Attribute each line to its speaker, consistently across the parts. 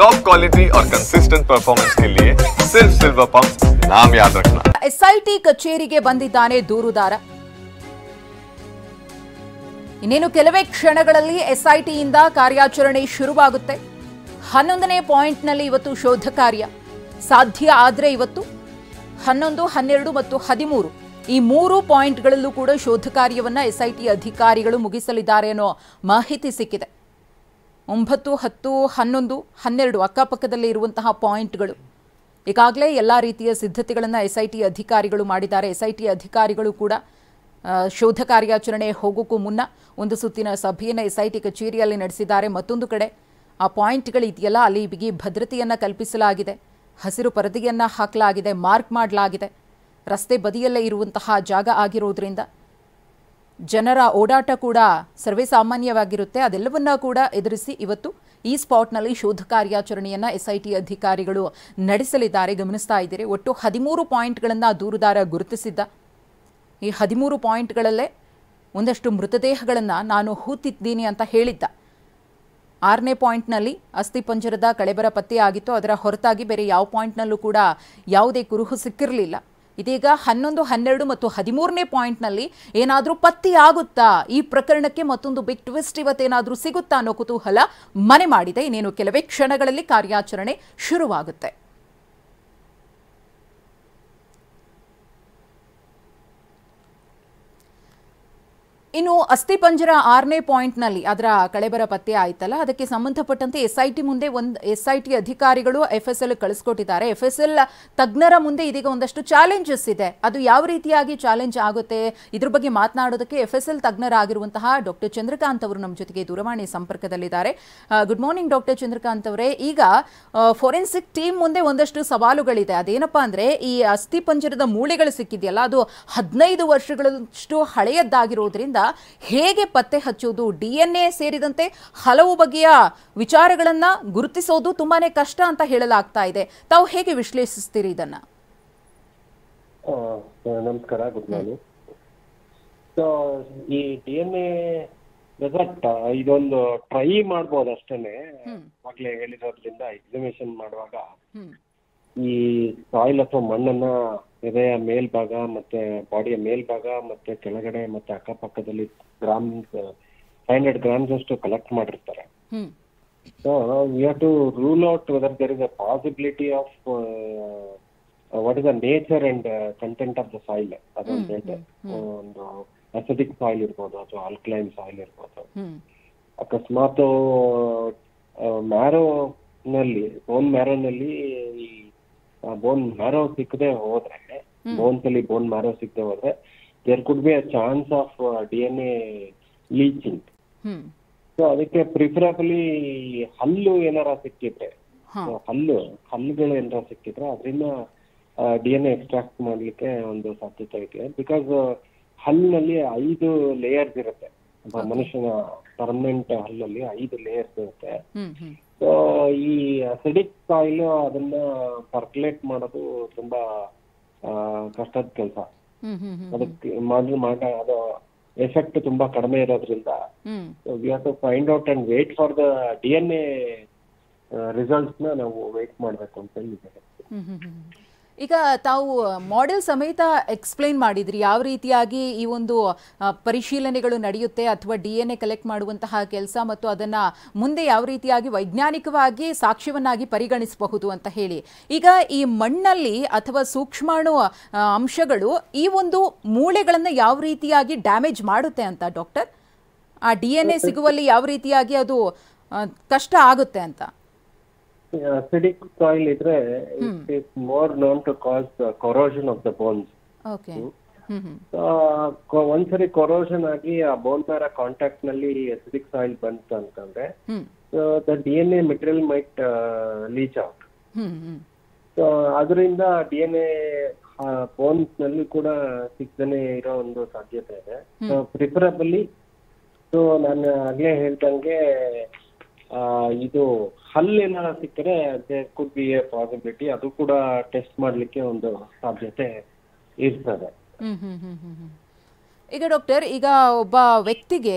Speaker 1: Top quality और consistent performance के लिए सिर्फ सिल्वर पंप नाम याद रखना।
Speaker 2: ಎಸ್ಐಟಿ ಕಚೇರಿಗೆ ಬಂದಿದ್ದಾನೆ ದೂರುದಾರ. ಇನ್ನೇನು ಕೆಲವೇ ಕ್ಷಣಗಳಲ್ಲಿ ಎಸ್ಐಟಿಯಿಂದ ಕಾರ್ಯಾಚರಣೆ ಶುರುವಾಗುತ್ತೆ. 11ನೇ ಪಾಯಿಂಟ್ನಲ್ಲಿ ಇವತ್ತು ಶೋಧ ಕಾರ್ಯ ಸಾಧ್ಯ ಆದರೆ ಇವತ್ತು 11, 12 ಮತ್ತು 13 ಈ 3 ಪಾಯಿಂಟ್ಗಳಲ್ಲೂ ಕೂಡ ಶೋಧ ಕಾರ್ಯವನ್ನ ಎಸ್ಐಟಿ ಅಧಿಕಾರಿಗಳು ಮುಗಿಸಲಿದ್ದಾರೆ ಅನ್ನೋ ಮಾಹಿತಿ ಸಿಕ್ಕಿದೆ. 9, 10, 11, 12 ಅಕ್ಕಪಕ್ಕದಲ್ಲಿ ಇರುವಂತಹ ಪಾಯಿಂಟ್ಗಳು ಈಗಾಗಲೇ ಎಲ್ಲ ರೀತಿಯ ಸಿದ್ಧತೆಗಳನ್ನು ಎಸ್ಐಟಿ ಅಧಿಕಾರಿಗಳು ಮಾಡಿದ್ದಾರೆ. ಎಸ್ಐಟಿ ಅಧಿಕಾರಿಗಳು ಕೂಡ ಶೋಧ ಕಾರ್ಯಾಚರಣೆ ಹೋಗೋಕ್ಕೂ ಮುನ್ನ ಒಂದು ಸುತ್ತಿನ ಸಭೆಯನ್ನು ಎಸ್ಐಟಿ ಕಚೇರಿಯಲ್ಲಿ ನಡೆಸಿದ್ದಾರೆ. ಮತ್ತೊಂದು ಕಡೆ ಆ ಪಾಯಿಂಟ್ಗಳು ಇದೆಯಲ್ಲ, ಅಲ್ಲಿ ಬಿಗಿ ಭದ್ರತೆಯನ್ನು ಕಲ್ಪಿಸಲಾಗಿದೆ, ಹಸಿರು ಪರದೆಯನ್ನು ಹಾಕಲಾಗಿದೆ, ಮಾರ್ಕ್ ಮಾಡಲಾಗಿದೆ. ರಸ್ತೆ ಬದಿಯಲ್ಲೇ ಇರುವಂತಹ ಜಾಗ ಆಗಿರೋದ್ರಿಂದ ಜನರ ಓಡಾಟ ಕೂಡ ಸರ್ವೇ ಸಾಮಾನ್ಯವಾಗಿರುತ್ತೆ. ಅದೆಲ್ಲವನ್ನ ಕೂಡ ಎದುರಿಸಿ ಇವತ್ತು ಈ ಸ್ಪಾಟ್ನಲ್ಲಿ ಶೋಧ ಕಾರ್ಯಾಚರಣೆಯನ್ನು ಎಸ್ಐಟಿ ಅಧಿಕಾರಿಗಳು ನಡೆಸಲಿದ್ದಾರೆ. ಗಮನಿಸ್ತಾ ಇದ್ದೀರಿ, ಒಟ್ಟು 13 ಪಾಯಿಂಟ್ಗಳನ್ನು ದೂರುದಾರ ಗುರುತಿಸಿದ್ದ. ಈ 13 ಪಾಯಿಂಟ್ಗಳಲ್ಲೇ ಒಂದಷ್ಟು ಮೃತದೇಹಗಳನ್ನು ನಾನು ಹೂತಿದ್ದೀನಿ ಅಂತ ಹೇಳಿದ್ದ. 6ನೇ ಪಾಯಿಂಟ್ನಲ್ಲಿ ಅಸ್ಥಿಪಂಜರದ ಕಳೆಬರ ಪತ್ತೆಯಾಗಿತ್ತು. ಅದರ ಹೊರತಾಗಿ ಬೇರೆ ಯಾವ ಪಾಯಿಂಟ್ನಲ್ಲೂ ಕೂಡ ಯಾವುದೇ ಕುರುಹು ಸಿಕ್ಕಿರಲಿಲ್ಲ. ಇದೀಗ 11, 12 ಮತ್ತು 13ನೇ ಪಾಯಿಂಟ್ನಲ್ಲಿ ಏನಾದರೂ ಪತ್ತೆಯಾಗುತ್ತಾ, ಈ ಪ್ರಕರಣಕ್ಕೆ ಮತ್ತೊಂದು ಬಿಗ್ ಟ್ವಿಸ್ಟ್ ಇವತ್ತೇನಾದರೂ ಸಿಗುತ್ತಾ ಅನ್ನೋ ಕುತೂಹಲ ಮನೆ ಮಾಡಿದೆ. ಇನ್ನೇನು ಕೆಲವೇ ಕ್ಷಣಗಳಲ್ಲಿ ಕಾರ್ಯಾಚರಣೆ ಶುರುವಾಗುತ್ತೆ. ಇನ್ನು ಅಸ್ಥಿಪಂಜರ 6ನೇ ಪಾಯಿಂಟ್ನಲ್ಲಿ ಅದರ ಕಳೆಬರ ಪತ್ತೆ ಆಯ್ತಲ್ಲ, ಅದಕ್ಕೆ ಸಂಬಂಧಪಟ್ಟಂತೆ ಎಸ್ಐಟಿ ಮುಂದೆ ಎಸ್ಐಟಿ ಅಧಿಕಾರಿಗಳು FSL ಕಳಿಸ್ಕೊಟ್ಟಿದ್ದಾರೆ. FSL ತಜ್ಞರ ಮುಂದೆ ಇದೀಗ ಒಂದಷ್ಟು ಚಾಲೆಂಜಸ್ ಇದೆ. ಅದು ಯಾವ ರೀತಿಯಾಗಿ ಚಾಲೆಂಜ್ ಆಗುತ್ತೆ, ಇದ್ರ ಬಗ್ಗೆ ಮಾತನಾಡೋದಕ್ಕೆ FSL ತಜ್ಞರಾಗಿರುವಂತಹ ಡಾಕ್ಟರ್ ಚಂದ್ರಕಾಂತ್ ಅವರು ನಮ್ಮ ಜೊತೆಗೆ ದೂರವಾಣಿ ಸಂಪರ್ಕದಲ್ಲಿದ್ದಾರೆ. ಗುಡ್ ಮಾರ್ನಿಂಗ್ ಡಾಕ್ಟರ್ ಚಂದ್ರಕಾಂತ್ ಅವರೇ. ಈಗ ಫೋರೆನ್ಸಿಕ್ ಟೀಮ್ ಮುಂದೆ ಒಂದಷ್ಟು ಸವಾಲುಗಳಿದೆ. ಅದೇನಪ್ಪಾ ಅಂದ್ರೆ, ಈ ಅಸ್ಥಿಪಂಜರದ ಮೂಳೆಗಳು ಸಿಕ್ಕಿದೆಯಲ್ಲ, ಅದು 15 ವರ್ಷಗಳಷ್ಟು ಹಳೆಯದ್ದಾಗಿರೋದ್ರಿಂದ ಹೇಗೆ ಪತ್ತೆ ಹಚ್ಚೋದು, DNA ಸೇರಿದಂತೆ ಹಲವು ಬಗೆಯ ವಿಚಾರಗಳನ್ನ ಗುರುತಿಸೋದು ತುಂಬಾನೇ ಕಷ್ಟ ಅಂತ ಹೇಳಲಾಗ್ತಾ ಇದೆ. ತಾವು ಹೇಗೆ ವಿಶ್ಲೇಷಿಸ್ತೀರಿ ಇದನ್ನ?
Speaker 3: ನಮಸ್ಕಾರ, ಗುಡ್ ಮಾರ್ನಿಂಗ್. ಸೊ ಈ DNA ರಿಸಲ್ಟ್ ಇದೊಂದು ಟ್ರೈ ಮಾಡ್ಬೋದು ಅಷ್ಟೇನೆ. ಆಗ್ಲೇ ಹೇಳಿರೋದ್ರಿಂದ ಎಕ್ಸಿಬಿಷನ್ ಮಾಡುವಾಗ ಈ ಸಾಯಿಲ್ ಅಥವಾ ಮಣ್ಣನ್ನ ಎದೆಯ ಮೇಲ್ಭಾಗ ಮತ್ತೆ ಬಾಡಿಯ ಮೇಲ್ಭಾಗ ಮತ್ತೆ ಕೆಳಗಡೆ ಮತ್ತೆ ಅಕ್ಕಪಕ್ಕದಲ್ಲಿ 500 grams ಅಷ್ಟು ಕಲೆಕ್ಟ್ ಮಾಡಿರ್ತಾರೆ. So we have to rule out whether there is a possibility of what is the nature and content of the soil. ಅದೊಂದು ಒಂದು ಅಸಿಡಿಕ್ ಸಾಯಿಲ್ ಇರ್ಬೋದು ಅಥವಾ ಆಲ್ಕಲೈನ್ ಸಾಯಿಲ್ ಇರ್ಬೋದು. ಅಕಸ್ಮಾತ್ ಬೋನ್ ಮ್ಯಾರೋನಲ್ಲಿ ಈ ಬೋನ್ ಮ್ಯಾರೋ ಸಿಕ್ಕದೆ ಹೋದ್ರೆ, ಬೋನ್ ಮ್ಯಾರೋ ಸಿಕ್ಕದೆ ಹೋದ್ರೆ there could be a chance of DNA leaching. So ಅದಕ್ಕೆ ಪ್ರಿಫರಬಲಿ ಹಲ್ಲು ಏನಾರ ಸಿಕ್ಕಿದ್ರೆ, ಹಲ್ಲುಗಳು ಏನಾರ ಸಿಕ್ಕಿದ್ರೆ ಅದರಿಂದ DNA ಎಕ್ಸ್ಟ್ರಾಕ್ಟ್ ಮಾಡ್ಲಿಕ್ಕೆ ಒಂದು ಸಾಧ್ಯತೆ ಇದೆ. ಬಿಕಾಸ್ ಹಲ್ಲಿನಲ್ಲಿ 5 ಲೇಯರ್ಸ್ ಇರುತ್ತೆ. ಮನುಷ್ಯನ ಪರ್ಮನೆಂಟ್ ಹಲ್ಲಲ್ಲಿ 5 ಲೇಯರ್ಸ್ ಇರುತ್ತೆ. ಸೊ ಈ ಅಸಿಡಿಕ್ ಸಾಯಿಲ್ ಅದನ್ನ ಪರ್ಕ್ಯುಲೇಟ್ ಮಾಡೋದು ತುಂಬಾ ಕಷ್ಟದ ಕೆಲಸ. ಅದಕ್ಕೆ ಅದು ಎಫೆಕ್ಟ್ ತುಂಬಾ ಕಡಿಮೆ ಇರೋದ್ರಿಂದ we have to find out and wait for the DNA results ನ ನಾವು ವೇಟ್ ಮಾಡ್ಬೇಕು ಅಂತ ಹೇಳಿದ್ದಾರೆ.
Speaker 2: ಈಗ ತಾವು ಮಾಡೆಲ್ ಸಮೇತ ಎಕ್ಸ್ಪ್ಲೈನ್ ಮಾಡಿದ್ರಿ ಯಾವ ರೀತಿಯಾಗಿ ಈ ಒಂದು ಪರಿಶೀಲನೆಗಳು ನಡೆಯುತ್ತೆ ಅಥವಾ DNA ಕಲೆಕ್ಟ್ ಮಾಡುವಂತಹ ಕೆಲಸ ಮತ್ತು ಅದನ್ನ ಮುಂದೆ ಯಾವ ರೀತಿಯಾಗಿ ವೈಜ್ಞಾನಿಕವಾಗಿ ಸಾಕ್ಷ್ಯವನ್ನಾಗಿ ಪರಿಗಣಿಸಬಹುದು ಅಂತ ಹೇಳಿ. ಈಗ ಈ ಮಣ್ಣಲ್ಲಿ ಅಥವಾ ಸೂಕ್ಷ್ಮಾಣು ಅಂಶಗಳು ಈ ಒಂದು ಮೂಳೆಗಳನ್ನು ಯಾವ ರೀತಿಯಾಗಿ ಡ್ಯಾಮೇಜ್ ಮಾಡುತ್ತೆ ಅಂತ ಡಾಕ್ಟರ್, ಆ DNA ಸಿಗುವಲ್ಲಿ ಯಾವ ರೀತಿಯಾಗಿ ಅದು ಕಷ್ಟ ಆಗುತ್ತೆ ಅಂತ?
Speaker 3: ಅಸಿಡಿಕ್ ಸಾಯಿಲ್ ಇದ್ರೆ it is more known to cause corrosion of the bones. ಒಂದ್ಸರಿ ಕೊರೋಷನ್ ಆಗಿ ಆ ಬೋನ್ ಮ್ಯಾರ ಕಾಂಟ್ಯಾಕ್ಟ್ ನಲ್ಲಿ ಅಸಿಡಿಕ್ ಸಾಯಿಲ್ ಬಂತು ಅಂತಂದ್ರೆ the DNA material might leach out. So ಅದರಿಂದ DNA ಬೋನ್ಸ್ ನಲ್ಲಿ ಕೂಡ ಸಿಕ್ಕದೇ ಇರೋ ಒಂದು ಸಾಧ್ಯತೆ ಇದೆ. ಸೊ ಪ್ರಿಫರಬಲಿ, ಸೊ ನಾನು ಆಗ್ಲೇ ಹೇಳ್ದಂಗೆ ಇದು ಹಲ್ಲೇನಾರ ಸಿಕ್ಕರೆ there could be a possibility. ಅದು ಕೂಡ ಟೆಸ್ಟ್ ಮಾಡ್ಲಿಕ್ಕೆ ಒಂದು ಸಾಧ್ಯತೆ ಇರ್ತದೆ.
Speaker 2: ಈಗ ಡಾಕ್ಟರ್, ಈಗ ಒಬ್ಬ ವ್ಯಕ್ತಿಗೆ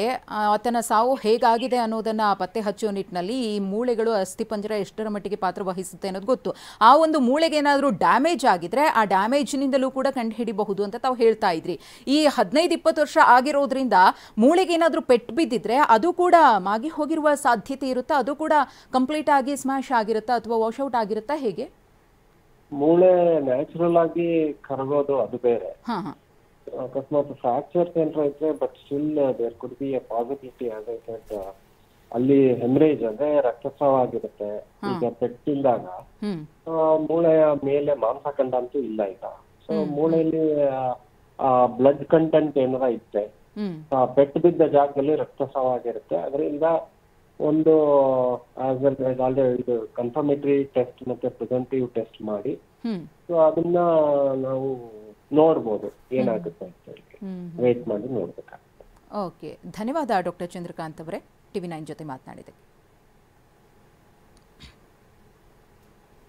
Speaker 2: ಆತನ ಸಾವು ಹೇಗಾಗಿದೆ ಅನ್ನೋದನ್ನ ಪತ್ತೆ ಹಚ್ಚುವ ನಿಟ್ಟಿನಲ್ಲಿ ಈ ಮೂಳೆಗಳು ಅಸ್ಥಿಪಂಜರ ಎಷ್ಟರ ಮಟ್ಟಿಗೆ ಪಾತ್ರ ವಹಿಸುತ್ತೆ ಅನ್ನೋದು ಗೊತ್ತು. ಆ ಒಂದು ಮೂಳೆಗೆ ಏನಾದರೂ ಡ್ಯಾಮೇಜ್ ಆಗಿದ್ರೆ ಆ ಡ್ಯಾಮೇಜ್ನಿಂದಲೂ ಕೂಡ ಕಂಡು ಹಿಡಿಬಹುದು ಅಂತ ತಾವು ಹೇಳ್ತಾ ಇದ್ರಿ. ಈ 15-20 ವರ್ಷ ಆಗಿರೋದ್ರಿಂದ ಮೂಳೆಗೆ ಏನಾದರೂ ಪೆಟ್ಟು ಬಿದ್ದಿದ್ರೆ ಅದು ಕೂಡ ಮಾಗಿ ಹೋಗಿರುವ ಸಾಧ್ಯತೆ ಇರುತ್ತಾ? ಅದು ಕೂಡ ಕಂಪ್ಲೀಟ್ ಆಗಿ ಸ್ಮ್ಯಾಶ್ ಆಗಿರುತ್ತಾ ಅಥವಾ ವಾಶ್ಔಟ್ ಆಗಿರುತ್ತಾ? ಹೇಗೆ?
Speaker 3: ಮೂಳೆ ನ್ಯಾಚುರಲ್ ಆಗಿ ಕರಗೋದು ಅದು ಬೇರೆ.
Speaker 2: ಹಾ ಹಾ.
Speaker 3: ಅಕಸ್ಮಾತ್ ಫ್ರಾಕ್ಚರ್ ಏನಾರ ಇದ್ರೆ but still there could be a possibility as I said, ಅಲ್ಲಿ ಹೆಮರೇಜ್ ಅಂದ್ರೆ ರಕ್ತಸ್ರಾವ ಆಗಿರುತ್ತೆ. ಈಗ ಪೆಟ್ಟಿಂದಾಗ ಮೂಳೆಯ ಮೇಲೆ ಮಾಂಸಖಂಡ ಅಂತೂ ಇಲ್ಲ ಈಗ. ಸೊ ಮೂಳೆಯಲ್ಲಿ ಬ್ಲಡ್ ಕಂಟೆಂಟ್ ಏನಾರ ಇತ್ತೆ, ಪೆಟ್ಟು ಬಿದ್ದ ಜಾಗದಲ್ಲಿ ರಕ್ತಸ್ರಾವ ಆಗಿರುತ್ತೆ. ಅದರಿಂದ ಒಂದು ಇದು ಕನ್ಫರ್ಮೇಟರಿ ಟೆಸ್ಟ್ ಮತ್ತೆ ಪ್ರಿವೆಂಟಿವ್ ಟೆಸ್ಟ್ ಮಾಡಿ ಸೊ ಅದನ್ನ ನಾವು ನೋಡ್ಬೋದು ಏನಾಗುತ್ತೆ ಅಂತ ಹೇಳಿ ವೇಟ್ ಮಾಡಿ ನೋಡ್ಬೇಕಾಗುತ್ತೆ.
Speaker 2: ಓಕೆ, ಧನ್ಯವಾದ ಡಾಕ್ಟರ್ ಚಂದ್ರಕಾಂತ್ ಅವರೇ, TV9 ಜೊತೆ ಮಾತನಾಡಿದೆ.